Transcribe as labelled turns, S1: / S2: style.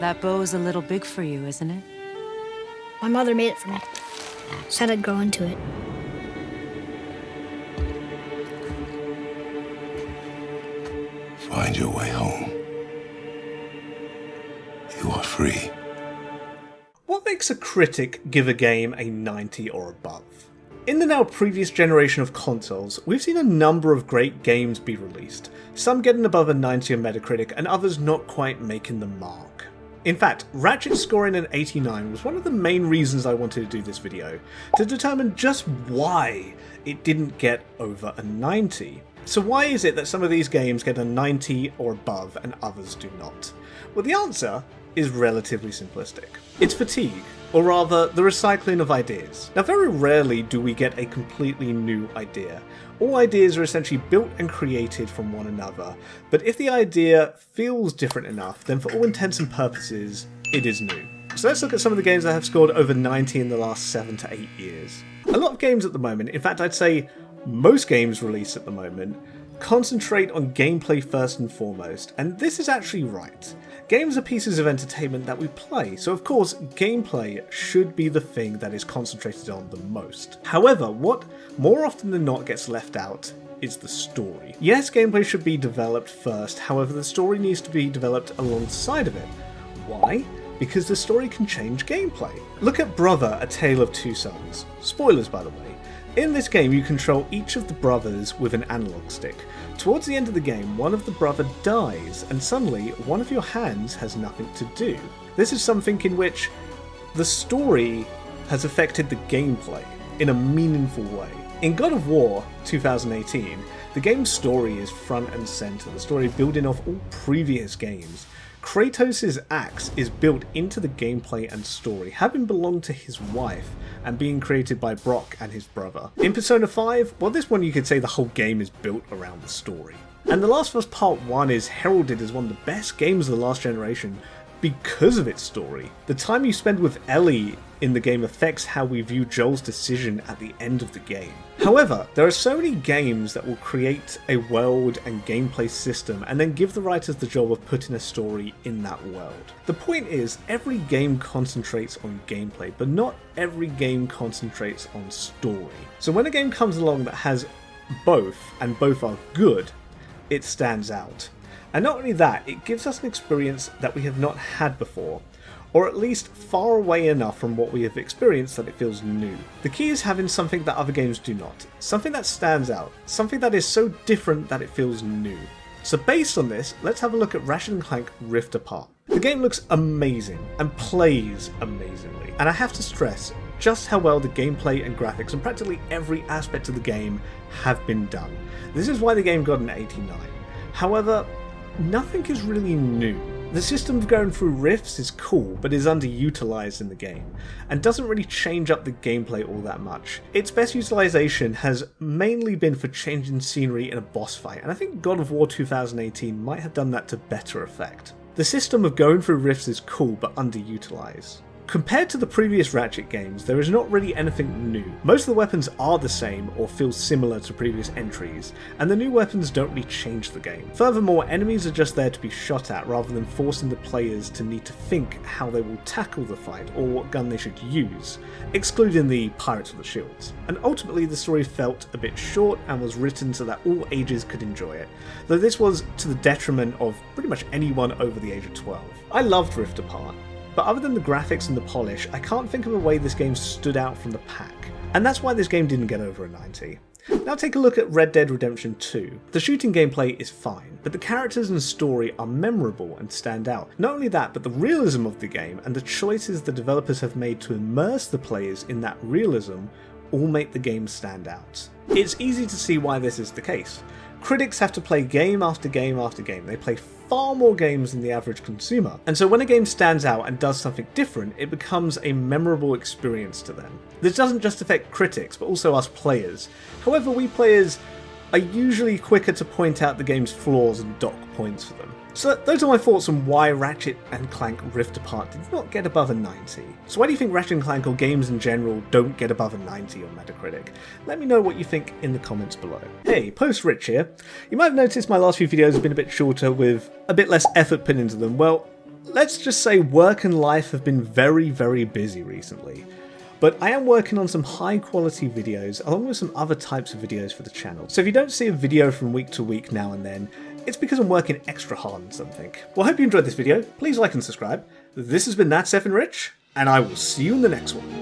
S1: That bow's a little big for you, isn't it?
S2: My mother made it for me. Said I'd grow into it.
S3: Find your way home. You are free.
S4: What makes a critic give a game a 90 or above? In the now previous generation of consoles, we've seen a number of great games be released, some getting above a 90 on Metacritic and others not quite making the mark. In fact, Ratchet scoring an 89 was one of the main reasons I wanted to do this video, to determine just why it didn't get over a 90. So why is it that some of these games get a 90 or above and others do not? Well, the answer is relatively simplistic. It's fatigue, or rather, the recycling of ideas. Now, very rarely do we get a completely new idea. All ideas are essentially built and created from one another, but if the idea feels different enough, then for all intents and purposes, it is new. So let's look at some of the games that have scored over 90 in the last 7 to 8 years. A lot of games at the moment, in fact I'd say most games released at the moment, concentrate on gameplay first and foremost, and this is actually right. Games are pieces of entertainment that we play, so of course gameplay should be the thing that is concentrated on the most. However, what more often than not gets left out is the story. Yes, gameplay should be developed first, however the story needs to be developed alongside of it. Why? Because the story can change gameplay. Look at Brother, A Tale of Two Sons. Spoilers, by the way. In this game, you control each of the brothers with an analog stick. Towards the end of the game, one of the brother dies, and suddenly one of your hands has nothing to do. This is something in which the story has affected the gameplay in a meaningful way. In God of War 2018, the game's story is front and centre, the story building off all previous games. Kratos' axe is built into the gameplay and story, having belonged to his wife and being created by Brock and his brother. In Persona 5, well, this one you could say the whole game is built around the story. And The Last of Us Part 1 is heralded as one of the best games of the last generation because of its story. The time you spend with Ellie in the game affects how we view Joel's decision at the end of the game. However, there are so many games that will create a world and gameplay system and then give the writers the job of putting a story in that world. The point is, every game concentrates on gameplay, but not every game concentrates on story. So when a game comes along that has both, and both are good, it stands out. And not only that, it gives us an experience that we have not had before, or at least far away enough from what we have experienced that it feels new. The key is having something that other games do not, something that stands out, something that is so different that it feels new. So based on this, let's have a look at Ratchet & Clank Rift Apart. The game looks amazing, and plays amazingly, and I have to stress just how well the gameplay and graphics and practically every aspect of the game have been done. This is why the game got an 89. However, nothing is really new. The system of going through rifts is cool, but is underutilized in the game, and doesn't really change up the gameplay all that much. Its best utilization has mainly been for changing scenery in a boss fight, and I think God of War 2018 might have done that to better effect. The system of going through rifts is cool, but underutilized. Compared to the previous Ratchet games, there is not really anything new. Most of the weapons are the same or feel similar to previous entries, and the new weapons don't really change the game. Furthermore, enemies are just there to be shot at rather than forcing the players to need to think how they will tackle the fight or what gun they should use, excluding the Pirates with the Shields. And ultimately the story felt a bit short and was written so that all ages could enjoy it, though this was to the detriment of pretty much anyone over the age of 12. I loved Rift Apart, but other than the graphics and the polish, I can't think of a way this game stood out from the pack, and that's why this game didn't get over a 90. Now take a look at Red Dead Redemption 2. The shooting gameplay is fine, but the characters and story are memorable and stand out. Not only that, but the realism of the game and the choices the developers have made to immerse the players in that realism all make the game stand out. It's easy to see why this is the case. Critics have to play game after game after game. They play far more games than the average consumer. And so when a game stands out and does something different, it becomes a memorable experience to them. This doesn't just affect critics, but also us players. However, we players are usually quicker to point out the game's flaws and dock points for them. So those are my thoughts on why Ratchet & Clank Rift Apart did not get above a 90. So why do you think Ratchet & Clank or games in general don't get above a 90 on Metacritic? Let me know what you think in the comments below. Hey, Post Rich here. You might have noticed my last few videos have been a bit shorter with a bit less effort put into them. Well, let's just say work and life have been very, very busy recently. But I am working on some high quality videos along with some other types of videos for the channel. So if you don't see a video from week to week now and then, it's because I'm working extra hard on something. Well, I hope you enjoyed this video. Please like and subscribe. This has been That's Effin' Rich, and I will see you in the next one.